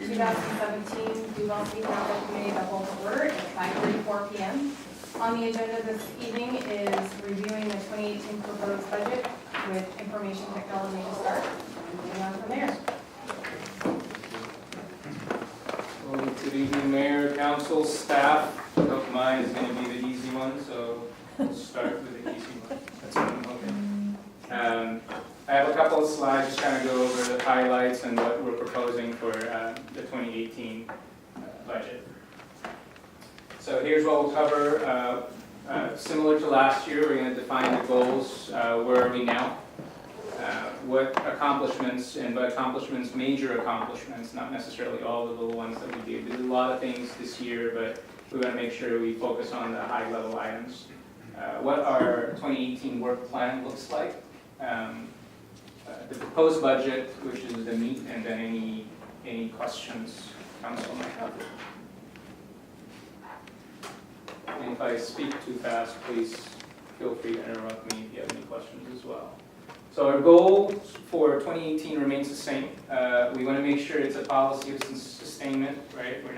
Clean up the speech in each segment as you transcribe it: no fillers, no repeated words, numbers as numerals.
2017 Duvall City Council Committee of the Whole to order at 5:34 p.m. On the agenda this evening is reviewing the 2018 proposed budget with information technology to start. And moving on from there. Well, good evening, Mayor, Council, staff. I hope mine is going to be the easy one, so we'll start with the easy one. That's what I'm hoping. I have a couple of slides, just kind of go over the highlights and what we're proposing for the 2018 budget. So here's what we'll cover. Similar to last year, we're going to define the goals. Where are we now? What accomplishments, and by accomplishments, major accomplishments, not necessarily all the little ones that we did. We did a lot of things this year, but we want to make sure we focus on the high-level items. What our 2018 work plan looks like. The proposed budget, which is the meat, and then any questions council might have. And if I speak too fast, please feel free to interrupt me if you have any questions as well. So our goal for 2018 remains the same. We want to make sure it's a policy of sustainment, right? We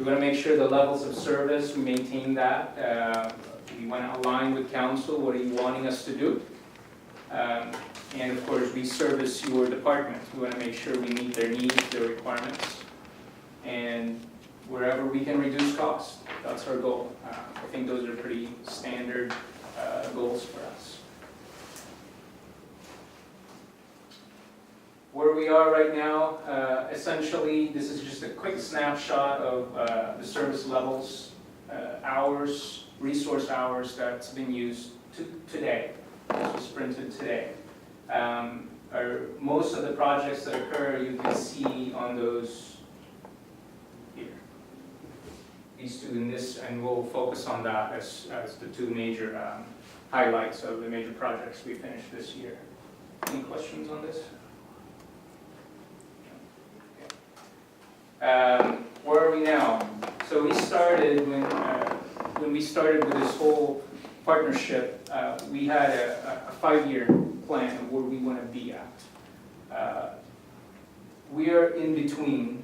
want to make sure the levels of service, we maintain that. We want to align with council. What are you wanting us to do? And of course, we service your department. We want to make sure we meet their needs, their requirements, and wherever we can reduce costs. That's our goal. I think those are pretty standard goals for us. Where we are right now, essentially, this is just a quick snapshot of the service levels, hours, resource hours that's been used today. This was printed today. Most of the projects that occur, you can see on those here. These two in this, and we'll focus on that as the two major highlights of the major projects we finished this year. Any questions on this? Where are we now? So we started when we started with this whole partnership, we had a 5-year plan of where we want to be at. We are in between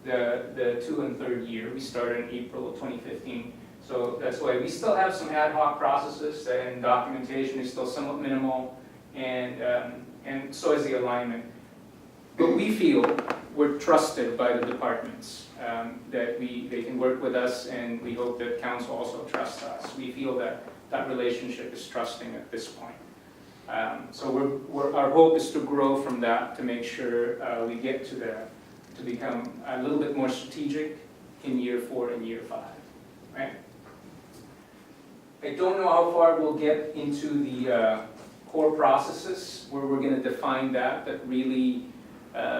the 2 and 3rd year. We started in April of 2015. So that's why we still have some ad hoc processes, and documentation is still somewhat minimal, and so is the alignment. But we feel we're trusted by the departments, that they can work with us, and we hope that council also trusts us. We feel that relationship is trusting at this point. So our hope is to grow from that to make sure we get to become a little bit more strategic in year 4 and year 5. Right? I don't know how far we'll get into the core processes where we're going to define that. That really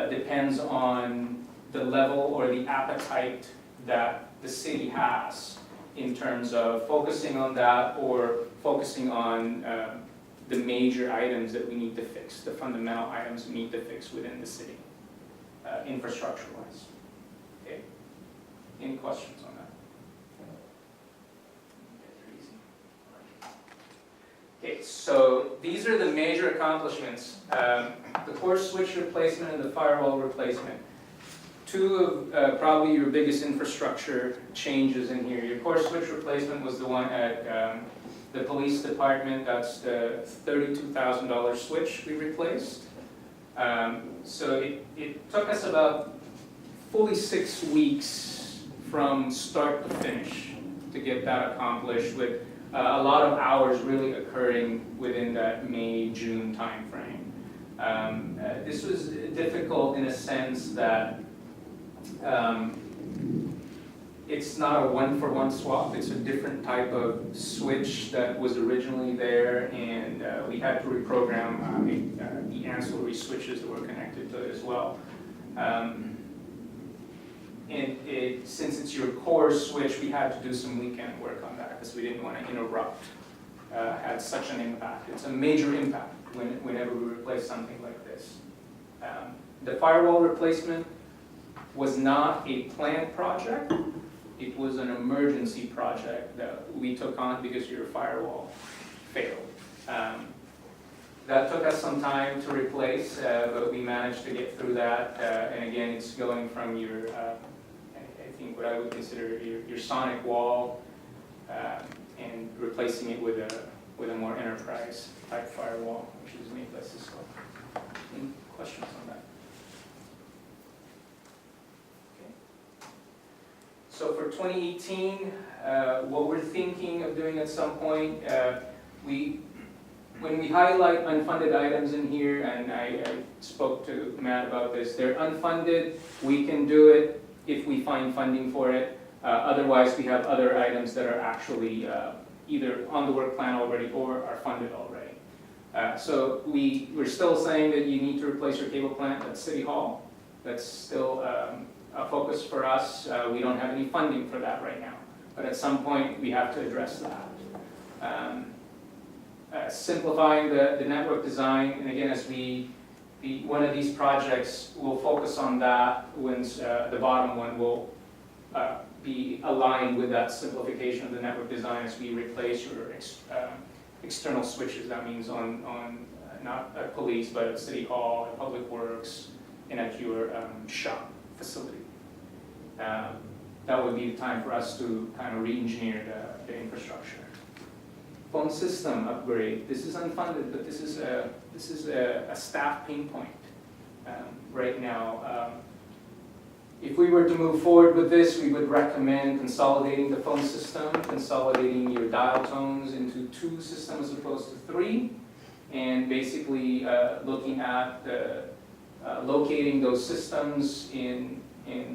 depends on the level or the appetite that the city has in terms of focusing on that or focusing on the major items that we need to fix, the fundamental items we need to fix within the city, infrastructure-wise. Okay. Any questions on that? Okay, so these are the major accomplishments. The core switch replacement and the firewall replacement. Two of probably your biggest infrastructure changes in here. Your core switch replacement was the one at the police department. That's the $32,000 switch we replaced. So it took us about fully 6 weeks from start to finish to get that accomplished, with a lot of hours really occurring within that May-June timeframe. This was difficult in a sense that it's not a one-for-one swap. It's a different type of switch that was originally there, and we had to reprogram the ancillary switches that were connected to it as well. Since it's your core switch, we had to do some weekend work on that because we didn't want to interrupt. Had such an impact. It's a major impact whenever we replace something like this. The firewall replacement was not a planned project. It was an emergency project that we took on because your firewall failed. That took us some time to replace, but we managed to get through that. And again, it's going from your, I think what I would consider your sonic wall, and replacing it with a more enterprise type firewall, which is made by Cisco. Any questions on that? Okay. So for 2018, what we're thinking of doing at some point, when we highlight unfunded items in here, and I spoke to Matt about this, they're unfunded. We can do it if we find funding for it. Otherwise, we have other items that are actually either on the work plan already or are funded already. So we're still saying that you need to replace your cable plant at City Hall. That's still a focus for us. We don't have any funding for that right now, but at some point we have to address that. Simplifying the network design, and again, as one of these projects will focus on that, when the bottom one will be aligned with that simplification of the network design as we replace your external switches. That means on not at police, but at City Hall, at Public Works, and at your shop facility. That would be the time for us to kind of re-engineer the infrastructure. Phone system upgrade. This is unfunded, but this is a staff pain point right now. If we were to move forward with this, we would recommend consolidating the phone system, consolidating your dial tones into 2 systems as opposed to 3, and basically looking at locating those systems in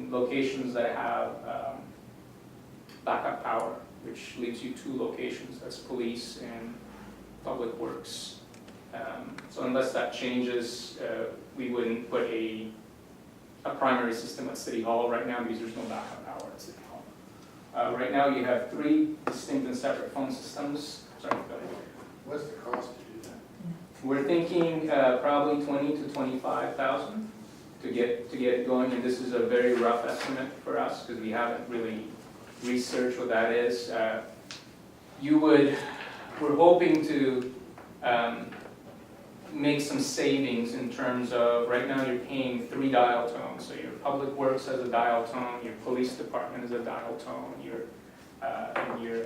locations that have backup power, which leaves you 2 locations. That's police and public works. So unless that changes, we wouldn't put a primary system at City Hall right now because there's no backup power at City Hall. Right now you have 3 distinct and separate phone systems. Sorry, go ahead. What's the cost to do that? We're thinking probably $20,000 to $25,000 to get it going, and this is a very rough estimate for us because we haven't really researched what that is. We're hoping to make some savings in terms of, right now you're paying 3 dial tones. So your public works has a dial tone, your police department has a dial tone, and your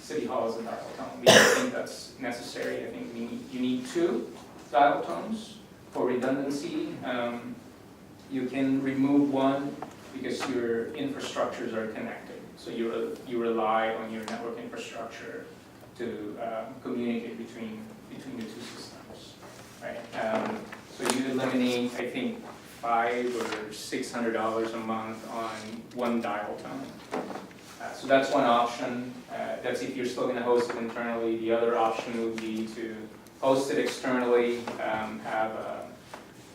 City Hall has a dial tone. We don't think that's necessary. I think you need 2 dial tones for redundancy. You can remove one because your infrastructures are connected. So you rely on your network infrastructure to communicate between the 2 systems, right? So you eliminate, I think, $500 or $600 a month on 1 dial tone. So that's one option. That's if you're still going to host it internally. The other option would be to host it externally,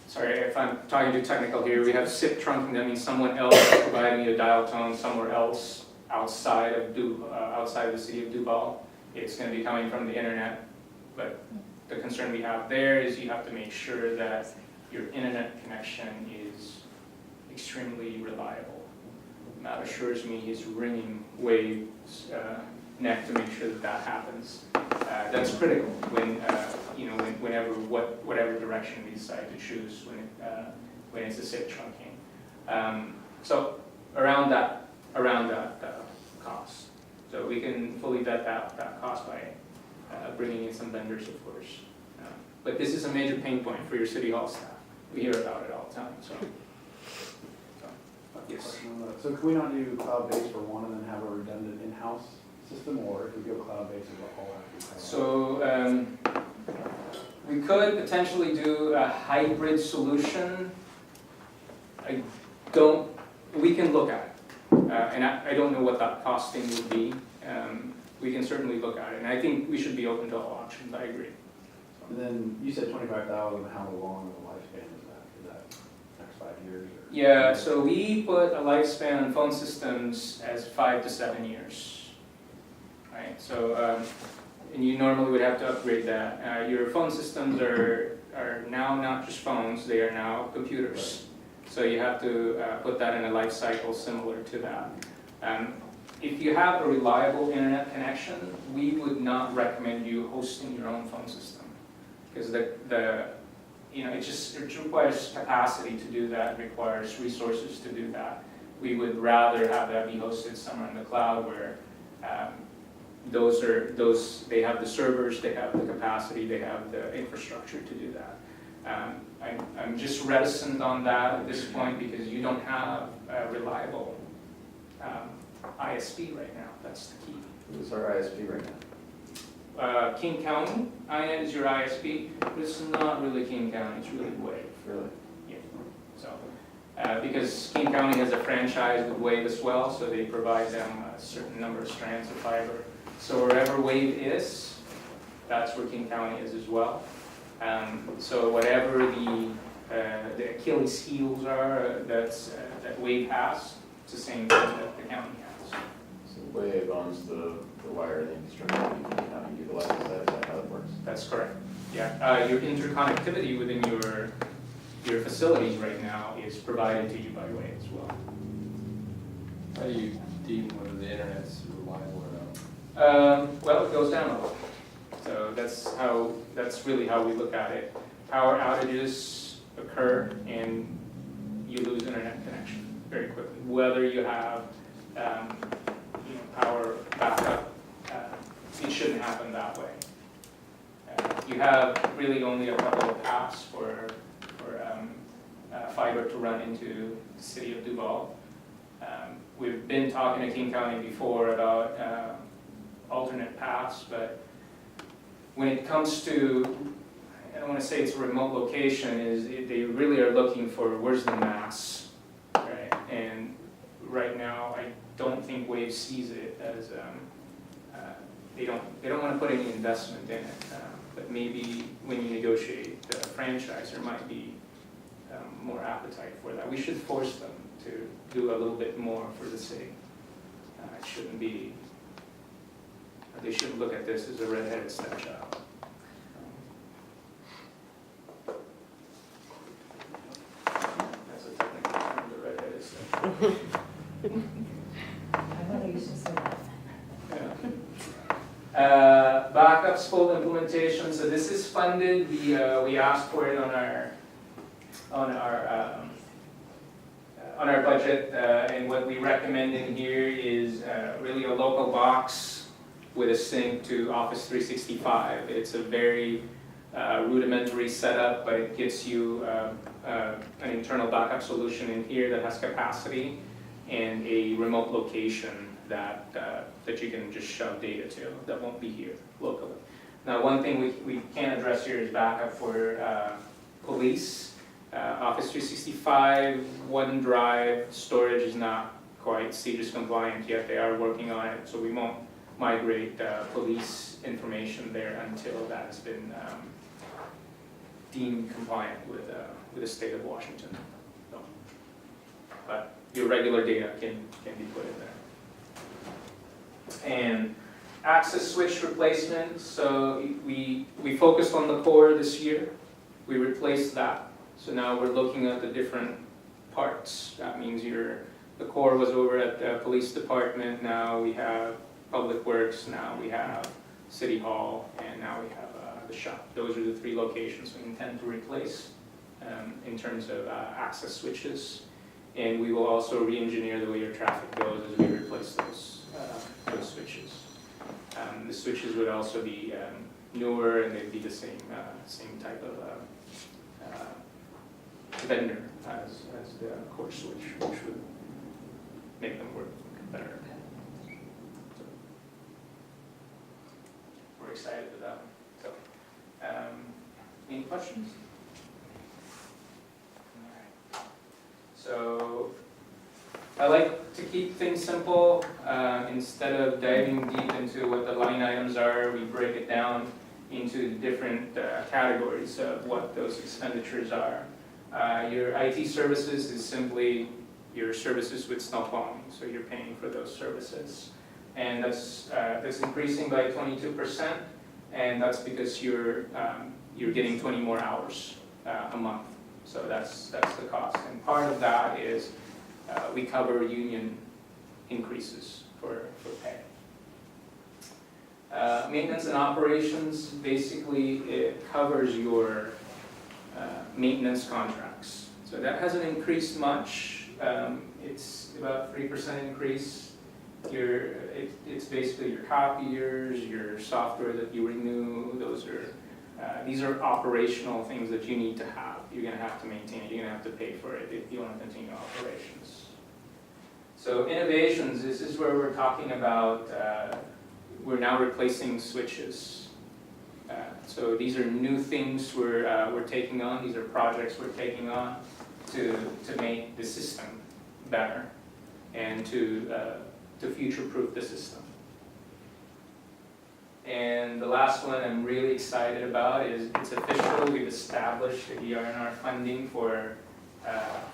sorry if I'm talking too technical here, we have SIP trunking. That means someone else is providing you a dial tone somewhere else outside of the city of Duvall. It's going to be coming from the internet, but the concern we have there is you have to make sure that your internet connection is extremely reliable. Matt assures me he's wringing Wade's neck to make sure that happens. That's critical whatever direction we decide to choose when it's a SIP trunking. So around that cost. So we can fully vet that cost by bringing in some vendors, of course. But this is a major pain point for your City Hall staff. We hear about it all the time. So yes. So can we not do cloud-based for one and then have a redundant in-house system, or if we go cloud-based, is it all have to be cloud? So we could potentially do a hybrid solution. We can look at it. And I don't know what that costing would be. We can certainly look at it. And I think we should be open to all options. I agree. And then you said 25,000. How long of a lifespan is that? Is that next 5 years? Or? Yeah. So we put a lifespan on phone systems as 5 to 7 years. Right. So and you normally would have to upgrade that. Your phone systems are now not just phones; they are now computers. Right. So you have to put that in a life cycle similar to that. If you have a reliable internet connection, we would not recommend you hosting your own phone system. because it requires capacity to do that, requires resources to do that. We would rather have that be hosted somewhere in the cloud where they have the servers, they have the capacity, they have the infrastructure to do that. I'm just reticent on that at this point because you don't have a reliable ISP right now. That's the key. Who's our ISP right now? King County is your ISP, but it's not really King County, it's really Wave. Really? Yeah. So, because King County has a franchise with Wave as well, so they provide them a certain number of strands of fiber. So wherever Wave is, that's where King County is as well. So whatever the Achilles heels are that Wave has, it's the same thing that the county has. So Wave owns the wire and the infrastructure, and how you utilize that, is that how it works? That's correct. Yeah, your interconnectivity within your facilities right now is provided to you by Wave as well. How do you deem whether the internet's reliable or not? Well, it goes down a little. So that's really how we look at it. Power outages occur and you lose internet connection very quickly. Whether you have power backup, it shouldn't happen that way. You have really only a couple of paths for fiber to run into the city of Duvall. We've been talking to King County before about alternate paths, but when it comes to, I don't want to say it's a remote location, they really are looking for where's the mass, right? And right now, I don't think Wave sees it as they don't want to put any investment in it. But maybe when you negotiate the franchise, there might be more appetite for that. We should force them to do a little bit more for the city. It shouldn't be. They shouldn't look at this as a red-headed stepchild. That's a technical term, the red-headed stepchild. I know you used to say that. Yeah. Backups full implementation. So this is funded. We asked for it on our budget, and what we recommend in here is really a local box with a sync to Office 365. It's a very rudimentary setup, but it gives you an internal backup solution in here that has capacity and a remote location that you can just shove data to that won't be here locally. Now, one thing we can address here is backup for police. Office 365, OneDrive, storage is not quite CJIS compliant yet. They are working on it, so we won't migrate police information there until that has been deemed compliant with the state of Washington. So, but your regular data can be put in there. And access switch replacement. So we focused on the core this year. We replaced that. So now we're looking at the different parts. That means the core was over at the police department. Now we have Public Works. Now we have City Hall, and now we have the shop. Those are the three locations we intend to replace in terms of access switches. And we will also re-engineer the way your traffic goes as we replace those switches. The switches would also be newer, and they'd be the same type of vendor as the core switch, which would make them work better. So, we're excited with that one. So, any questions? All right. So, I like to keep things simple. Instead of diving deep into what the line items are, we break it down into different categories of what those expenditures are. Your IT services is simply your services with snow plowing, so you're paying for those services. And that's increasing by 22%, and that's because you're getting 20 more hours a month. So that's the cost. And part of that is we cover union increases for pay. Maintenance and operations, basically it covers your maintenance contracts. So that hasn't increased much. It's about 3% increase. It's basically your copiers, your software that you renew. These are operational things that you need to have. You're going to have to maintain it. You're going to have to pay for it if you want to continue operations. So innovations, this is where we're talking about, we're now replacing switches. So these are new things we're taking on. These are projects we're taking on to make the system better and to future-proof the system. And the last one I'm really excited about is it's official. We've established the ER&R funding for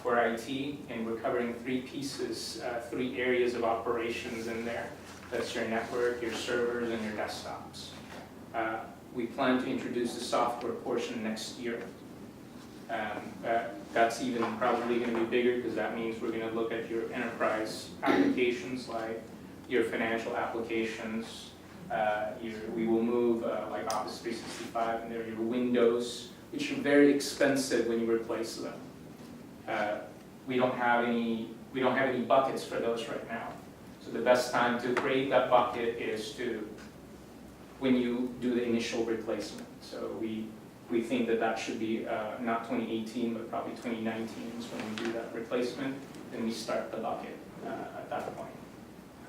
IT, and we're covering three pieces, three areas of operations in there. That's your network, your servers, and your desktops. We plan to introduce the software portion next year. That's even probably going to be bigger because that means we're going to look at your enterprise applications like your financial applications. We will move like Office 365 and there, your Windows, which are very expensive when you replace them. We don't have any buckets for those right now. So the best time to create that bucket is when you do the initial replacement. So we think that should be not 2018, but probably 2019 is when we do that replacement. Then we start the bucket at that point.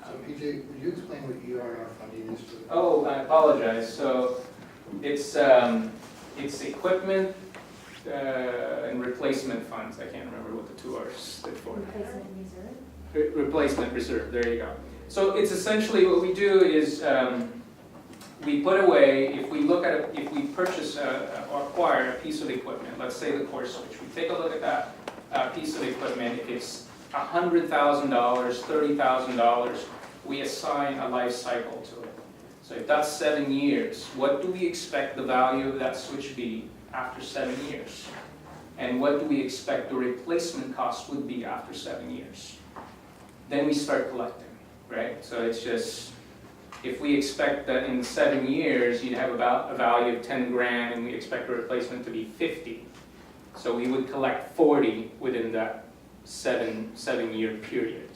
So PJ, would you explain what ER&R funding is for the? Oh, I apologize. So it's equipment and replacement funds. I can't remember what the two are stood for. Replacement reserve? Replacement reserve, there you go. So it's essentially what we do is we put away, if we purchase or acquire a piece of equipment, let's say the core switch, we take a look at that piece of equipment. If it's $100,000, $30,000, we assign a life cycle to it. So if that's 7 years, what do we expect the value of that switch be after 7 years? And what do we expect the replacement cost would be after 7 years? Then we start collecting, right? So it's just, if we expect that in 7 years you'd have about a value of 10 grand and we expect the replacement to be 50. So we would collect 40 within that seven-year period.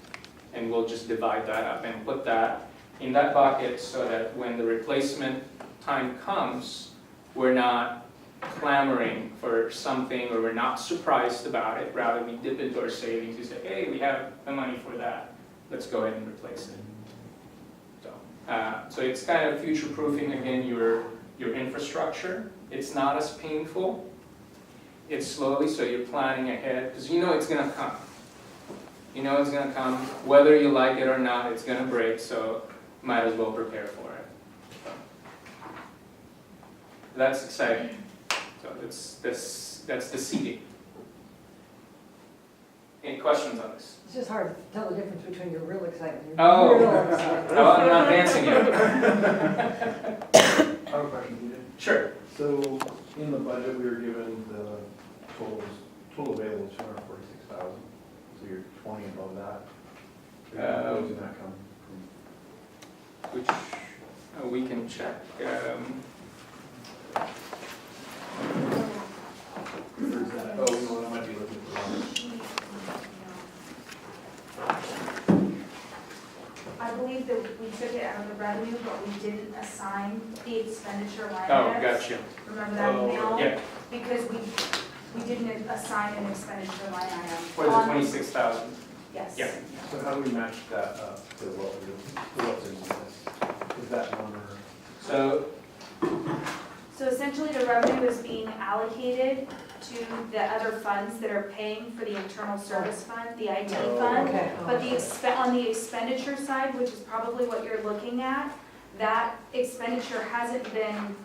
And we'll just divide that up and put that in that bucket so that when the replacement time comes, we're not clamoring for something or we're not surprised about it. Rather, we dip into our savings and say, hey, we have the money for that. Let's go ahead and replace it. So it's kind of future-proofing, again, your infrastructure. It's not as painful. It's slowly, so you're planning ahead, because you know it's going to come. You know it's going to come. Whether you like it or not, it's going to break, so might as well prepare for it. That's exciting. So that's the seeding. Any questions on this? It's just hard to tell the difference between your real excitement and Oh. your real excitement. No, I'm not dancing yet. I have a question, PJ. Sure. So in the budget, we were given the total available 246,000. So you're 20 above that. Where did that come from? Which we can check. Where is that? Oh, you know what, I might be looking for one. I believe that we took it out of the revenue, but we didn't assign the expenditure line Oh, items. gotcha. Remember that email? Yeah, Because we didn't assign an expenditure line item. for the on- 26,000. Yes. Yeah. So how do we match that up to what's in this? Is that one or? So essentially, the revenue is being allocated to the other funds that are paying for the internal service fund, the IT Oh, fund. Okay. But on the expenditure side, which is probably what you're looking at, that expenditure hasn't been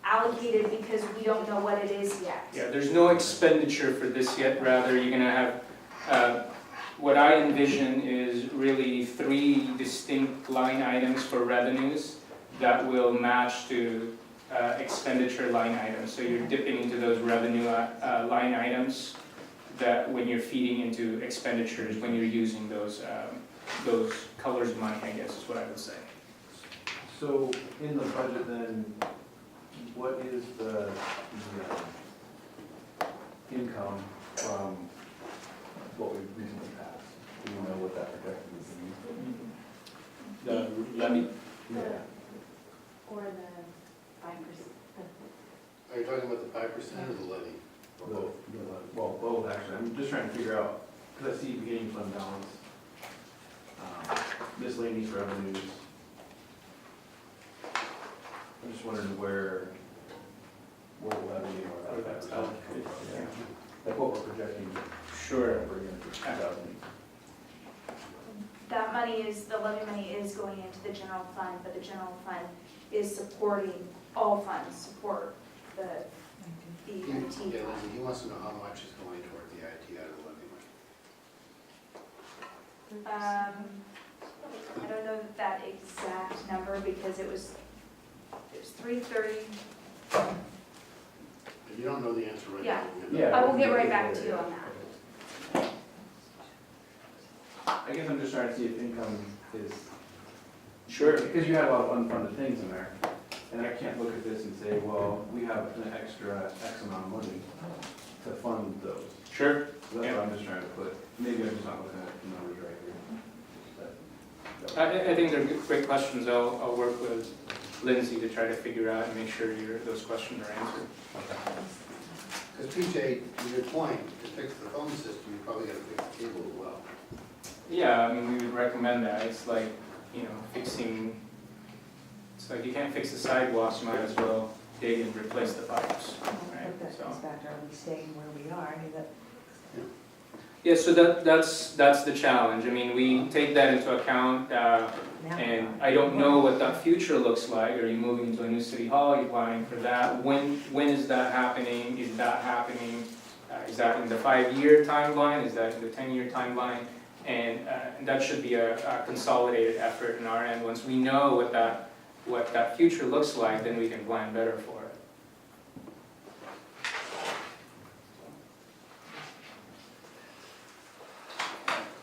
allocated because we don't know what it is yet. Yeah, there's no expenditure for this yet. Rather, you're going to have, what I envision is really 3 distinct line items for revenues that will match to expenditure line items. So you're dipping into those revenue line items that when you're feeding into expenditures, when you're using those colors of money, I guess is what I would say. So in the budget then, what is the income from what we've recently passed? Do you know what that projected would The levy, be? Yeah. Or the 5%. Are you talking about the 5% or the levy? Or both? Well, both actually. I'm just trying to figure out, because I see beginning fund balance, miscellaneous revenues. I'm just wondering where levy or that's that. allocated, yeah. Like what we're projecting. Sure. For 2000. That money is, the levy money is going into the general fund, but the general fund is supporting, all funds support the IT Yeah, fund. Lindsay, he wants to know how much is going toward the IT out of the levy money. I don't know that exact number because it was 330. If you don't know the answer right Yeah. now. we'll get Yeah. I will get right back to you on that. I guess I'm just trying to see if income is, sure. because you have a lot of unfunded things in there, and I can't look at this and say, well, we have an extra X amount of money to fund those. Sure. So that's what I'm just trying to put, maybe I'm just not looking at the numbers right here. I think they're great questions. I'll work with Lindsay to try to figure out and make sure those questions are answered. Because PJ, to your point, to fix the phone system, you probably gotta fix the cable as well. Yeah, I mean, we would recommend that. It's like, fixing, it's like you can't fix the sidewalks, you might as well dig and replace the pipes, right? But that So, comes back to are we staying where we are? I mean, that, yeah, so that's the challenge. I mean, we take that into account, now. and I don't know what that future looks like. Are you moving into a new city hall? Are you applying for that? When is that happening? Is that happening? Is that in the 5-year timeline? Is that in the 10-year timeline? And that should be a consolidated effort in our end. Once we know what that future looks like, then we can plan better for it.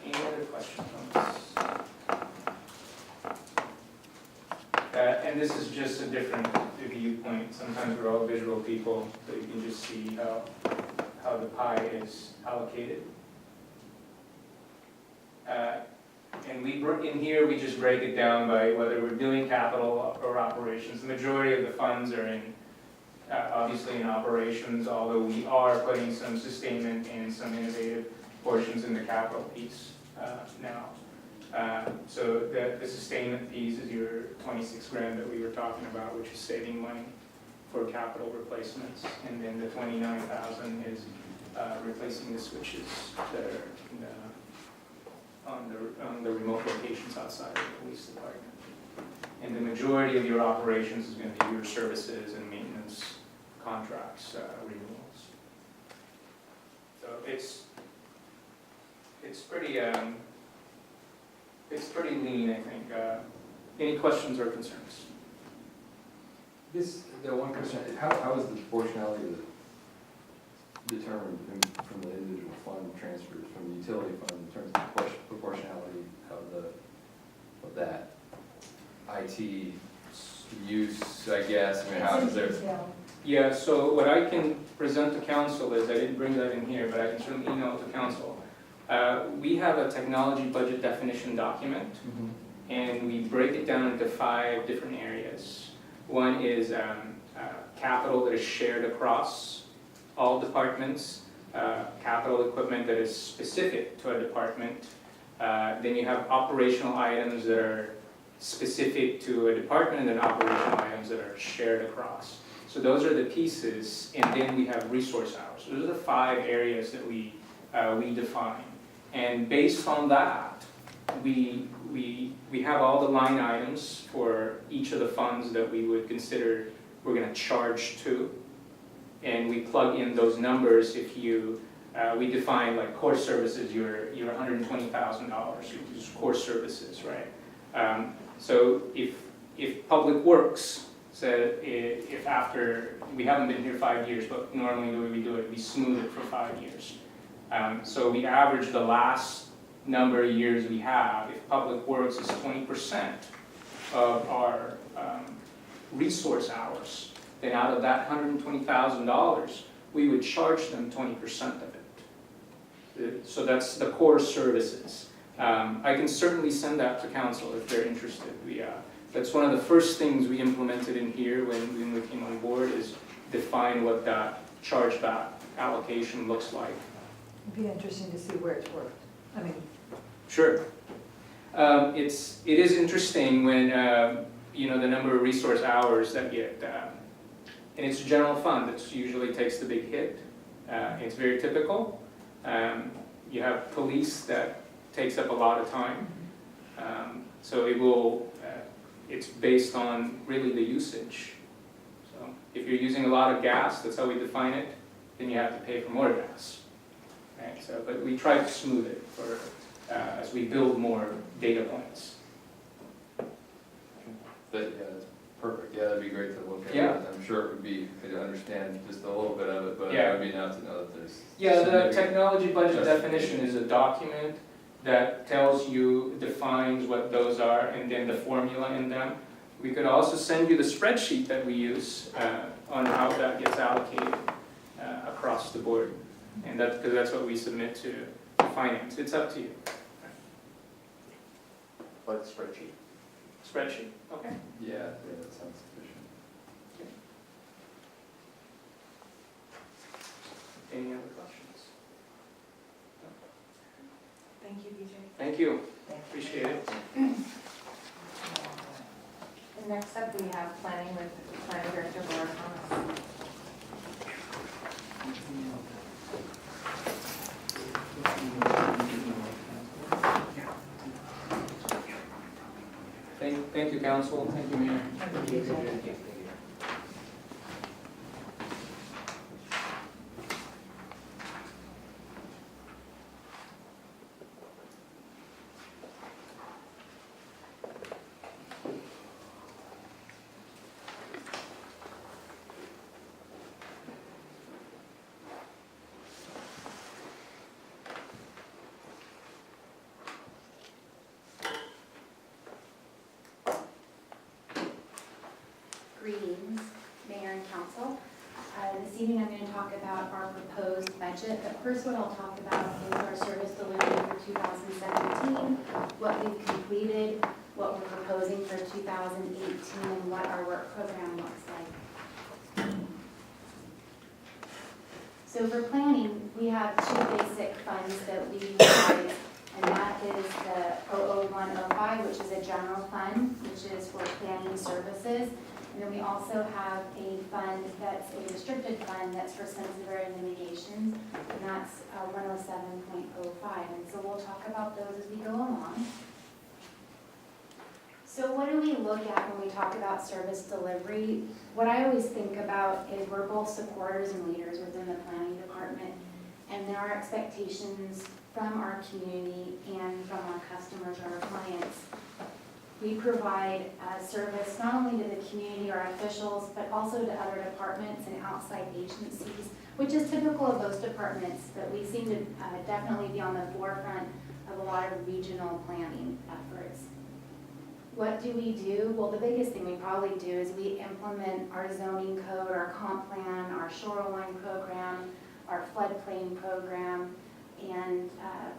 Any other questions on this? And this is just a different viewpoint. Sometimes we're all visual people, so you can just see how the pie is allocated. And in here, we just break it down by whether we're doing capital or operations. The majority of the funds are obviously in operations, although we are putting some sustainment and some innovative portions in the capital piece now. So the sustainment piece is your 26 grand that we were talking about, which is saving money for capital replacements. And then the 29,000 is replacing the switches that are on the remote locations outside of the police department. And the majority of your operations is going to be your services and maintenance contracts renewals. So it's pretty lean, I think. Any questions or concerns? The one question, how is the proportionality determined from the individual fund transfers from the utility fund in terms of the proportionality of that IT use, I guess? I mean, how is there? Yeah, so what I can present to council is, I didn't bring that in here, but I can certainly email it to council. We have a technology budget definition document, and we break it down into 5 different areas. One is capital that is shared across all departments, capital equipment that is specific to a department. Then you have operational items that are specific to a department, and then operational items that are shared across. So those are the pieces, and then we have resource hours. Those are the 5 areas that we define. And based on that, we have all the line items for each of the funds that we would consider we're going to charge to. And we plug in those numbers. If we define like core services, you're $120,000, which is core services, right? So if Public Works said, if after, we haven't been here 5 years, but normally the way we do it, we smooth it for 5 years. So we average the last number of years we have. If Public Works is 20%, of our resource hours, then out of that $120,000, we would charge them 20% of it. So that's the core services. I can certainly send that to council if they're interested. That's one of the first things we implemented in here when we came on board, is define what that chargeback allocation looks like. It'd be interesting to see where it's worked. I mean, Sure. It is interesting when, the number of resource hours that get, and it's a general fund that usually takes the big hit. It's very typical. You have police that takes up a lot of time. So it's based on really the usage. So if you're using a lot of gas, that's how we define it, then you have to pay for more gas. Right? So, but we try to smooth it as we build more data points. That's perfect, yeah, that'd be great to look at. Yeah. I'm sure it would be, to understand just a little bit of it, but Yeah. it would be nice to know that there's. Yeah, the significant technology budget justification. definition is a document that tells you, defines what those are, and then the formula in them. We could also send you the spreadsheet that we use on how that gets allocated across the board. And because that's what we submit to finance. It's up to you. Like spreadsheet. Spreadsheet, okay. Yeah, that sounds sufficient. Any other questions? Thank you, BJ. Thank you, appreciate it. And next up, we have planning with Planning Director Laura Thomas. Thank you, council. Thank you, Mayor. Greetings, Mayor and Council. This evening I'm going to talk about our proposed budget, but first what I'll talk about is our service delivery for 2017, what we've completed, what we're proposing for 2018, and what our work program looks like. So for planning, we have two basic funds that we utilize, and that is the 00105, which is a general fund, which is for planning services. And then we also have a fund that's a restricted fund that's for sensitive area mitigations, and that's 107.05. And so we'll talk about those as we go along. So what do we look at when we talk about service delivery? What I always think about is we're both supporters and leaders within the planning department, and there are expectations from our community and from our customers or our clients. We provide service not only to the community or officials, but also to other departments and outside agencies, which is typical of most departments, but we seem to definitely be on the forefront of a lot of regional planning efforts. What do we do? Well, the biggest thing we probably do is we implement our zoning code, our comp plan, our shoreline program, our floodplain program, and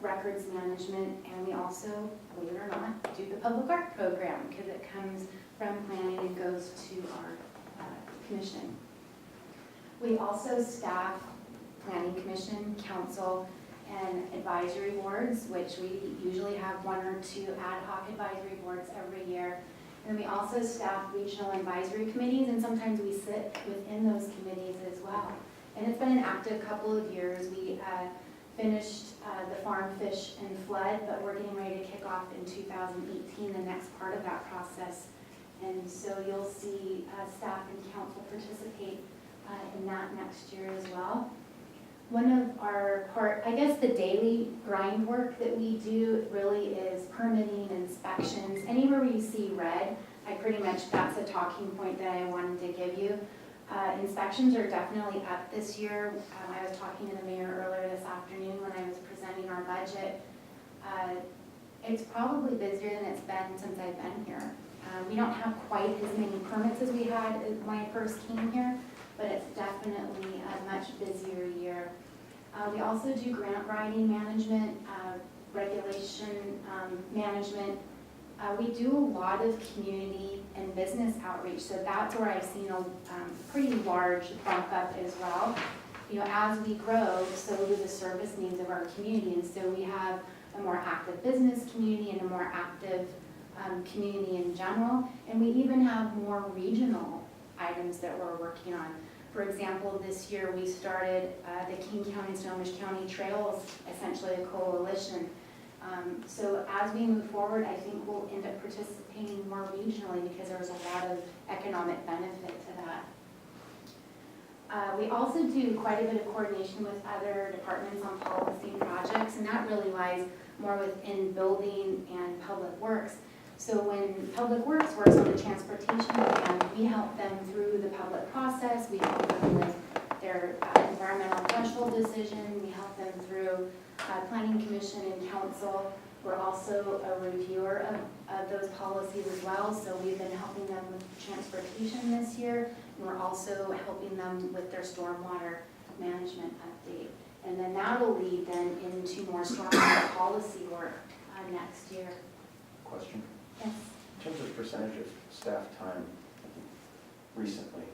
records management, and we also, believe it or not, do the public art program because it comes from planning and goes to our commission. We also staff planning commission, council, and advisory boards, which we usually have one or two ad hoc advisory boards every year. And we also staff regional advisory committees, and sometimes we sit within those committees as well. And it's been an active couple of years. We finished the farm, fish, and flood, but we're getting ready to kick off in 2018, the next part of that process. And so you'll see staff and council participate in that next year as well. One of our I guess the daily grind work that we do really is permitting, inspections. Anywhere where you see red, pretty much that's a talking point that I wanted to give you. Inspections are definitely up this year. I was talking to the mayor earlier this afternoon when I was presenting our budget. It's probably busier than it's been since I've been here. We don't have quite as many permits as we had when I first came here, but it's definitely a much busier year. We also do grant writing management, regulation management. We do a lot of community and business outreach, so that's where I've seen a pretty large bump up as well. You know, as we grow, so do the service needs of our community, and so we have a more active business community and a more active community in general, and we even have more regional items that we're working on. For example, this year we started the King County and Snohomish County Trails, essentially a coalition. So as we move forward, I think we'll end up participating more regionally because there's a lot of economic benefit to that. We also do quite a bit of coordination with other departments on policy and projects, and that really lies more within building and public works. So when Public Works works on the transportation plan, we help them through the public process, we help them with their environmental threshold decision, we help them through planning commission and council. We're also a reviewer of those policies as well, so we've been helping them with transportation this year, and we're also helping them with their stormwater management update. And then that'll lead then into more stormwater policy work next year. Question? Yes. In terms of percentage of staff time recently,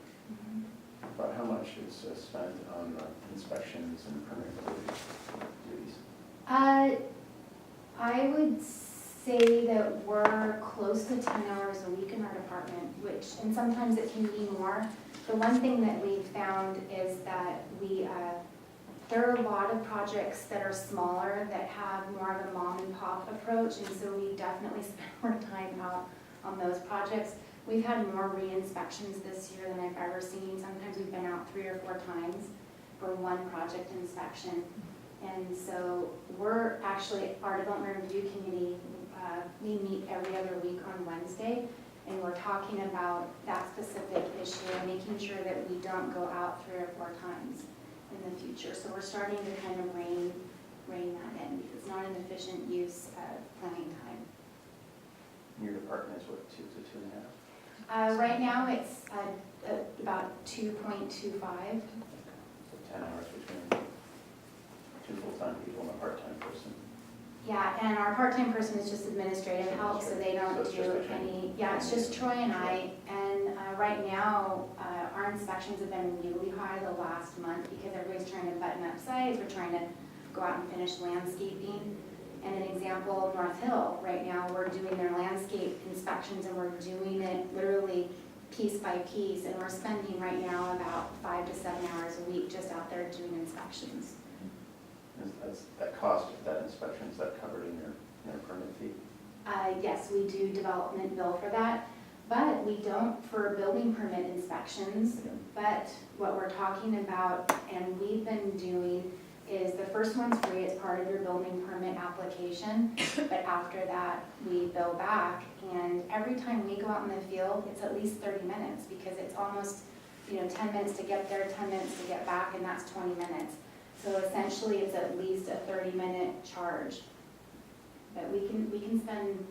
about how much is spent on inspections and permit duties? I would say that we're close to 10 hours a week in our department, and sometimes it can be more. The one thing that we've found is that there are a lot of projects that are smaller that have more of a mom and pop approach, and so we definitely spend more time out on those projects. We've had more re-inspections this year than I've ever seen. Sometimes we've been out 3 or 4 times for one project inspection. And so we're actually, our development review committee, we meet every other week on Wednesday, and we're talking about that specific issue and making sure that we don't go out 3 or 4 times in the future. So we're starting to kind of rein that in, because it's not an efficient use of planning time. Your department is what, 2 to 2.5? Right now it's about 2.25. So 10 hours between 2 full-time people and a part-time person. Yeah, and our part-time person is just administrative help, so they don't So it's do just between- any, yeah, it's just Troy and I. And right now, our inspections have been really high the last month because everybody's trying to button up sites, we're trying to go out and finish landscaping. And an example, North Hill, right now, we're doing their landscape inspections and we're doing it literally piece by piece, and we're spending right now about 5 to 7 hours a week just out there doing inspections. That cost of that inspection, is that covered in your permit fee? Yes, we do development bill for that, but we don't for building permit inspections. But what we're talking about, and we've been doing, is the first one's free, it's part of your building permit application, but after that, we bill back, and every time we go out in the field, it's at least 30 minutes, because it's almost, 10 minutes to get there, 10 minutes to get back, and that's 20 minutes. So essentially, it's at least a 30-minute charge. But we can spend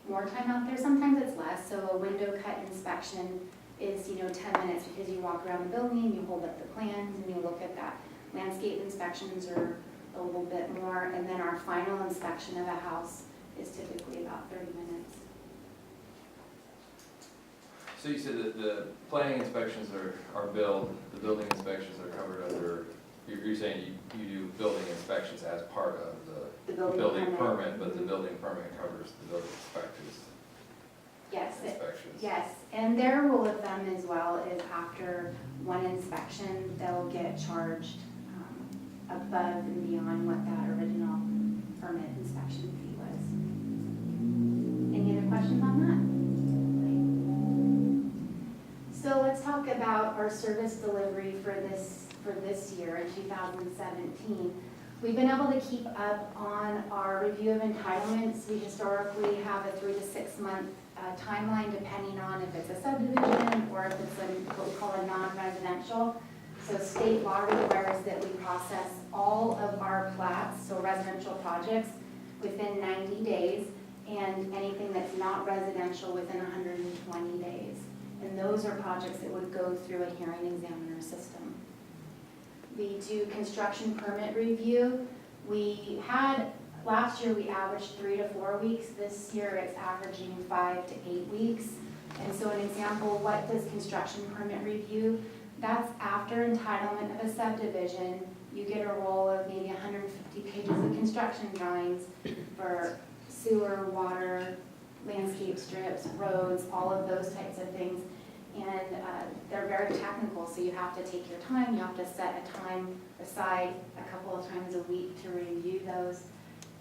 more time out there, sometimes it's less, so a window cut inspection is, 10 minutes, because you walk around the building, you hold up the plans, and you look at that. Landscape inspections are a little bit more, and then our final inspection of a house is typically about 30 minutes. So you said that the planning inspections are billed, the building inspections are covered under, you're saying you do building inspections as part of the building permit, but the building permit covers the building inspectors. Yes, Inspections. yes, and their rule of thumb as well is after one inspection, they'll get charged above and beyond what that original permit inspection fee was. Any other questions on that? So let's talk about our service delivery for this year in 2017. We've been able to keep up on our review of entitlements. We historically have a 3 to 6 month timeline depending on if it's a subdivision or if it's what we call a non-residential. So state law requires that we process all of our plats, so residential projects, within 90 days, and anything that's not residential within 120 days. And those are projects that would go through a hearing examiner system. We do construction permit review. Last year we averaged 3 to 4 weeks. This year it's averaging 5 to 8 weeks. And so an example, what does construction permit review? That's after entitlement of a subdivision, you get a roll of maybe 150 pages of construction drawings for sewer, water, landscape strips, roads, all of those types of things. And they're very technical, so you have to take your time, you have to set a time aside a couple of times a week to review those.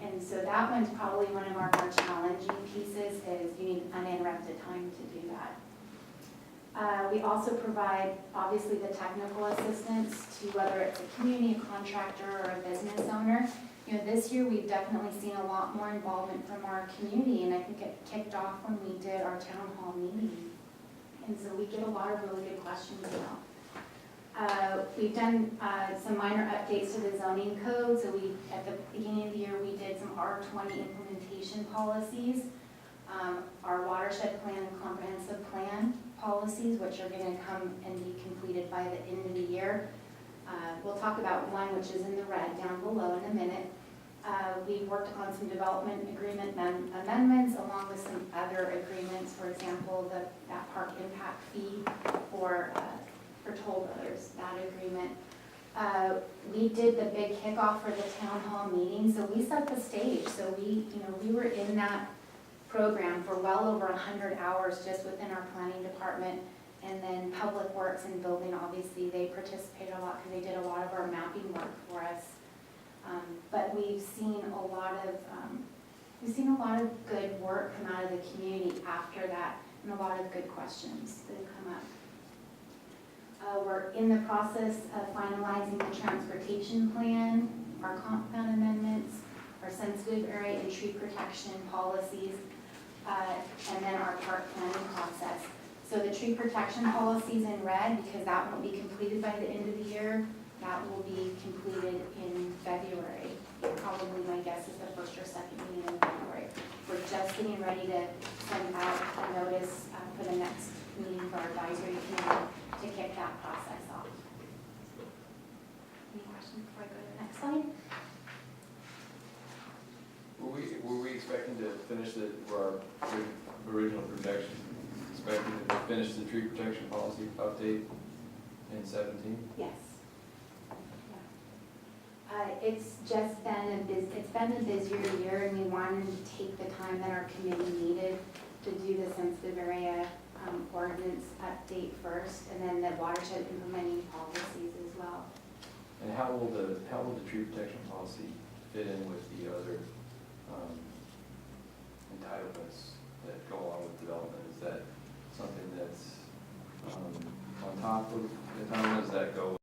And so that one's probably one of our more challenging pieces, is you need uninterrupted time to do that. We also provide, obviously, the technical assistance to whether it's a community, a contractor, or a business owner. You know, this year we've definitely seen a lot more involvement from our community, and I think it kicked off when we did our town hall meeting. And so we get a lot of really good questions now. We've done some minor updates to the zoning code. So at the beginning of the year, we did some R20 implementation policies, our watershed plan and comprehensive plan policies, which are going to come and be completed by the end of the year. We'll talk about one which is in the red down below in a minute. We worked on some development agreement amendments along with some other agreements, for example, that park impact fee for Toll Brothers, that agreement. We did the big kickoff for the town hall meeting, so we set the stage. So we were in that program for well over 100 hours just within our planning department. And then Public Works and Building, obviously, they participated a lot because they did a lot of our mapping work for us. But we've seen a lot of good work come out of the community after that, and a lot of good questions that have come up. We're in the process of finalizing the transportation plan, our comp plan amendments, our sensitive area and tree protection policies, and then our park planning process. So the tree protection policies in red, because that won't be completed by the end of the year, that will be completed in February. Probably my guess is the first or second meeting in February. We're just getting ready to send out a notice for the next meeting for our advisory committee to kick that process off. Any questions before I go to the next slide? Were we expecting to finish our original projection, expecting to finish the tree protection policy update in 17? Yes. It's just been a busier year, and we wanted to take the time that our committee needed to do the sensitive area ordinance update first, and then the watershed implementing policies as well. And how will the tree protection policy fit in with the other entitlements that go along with development? Is that something that's on top of the entitlements that go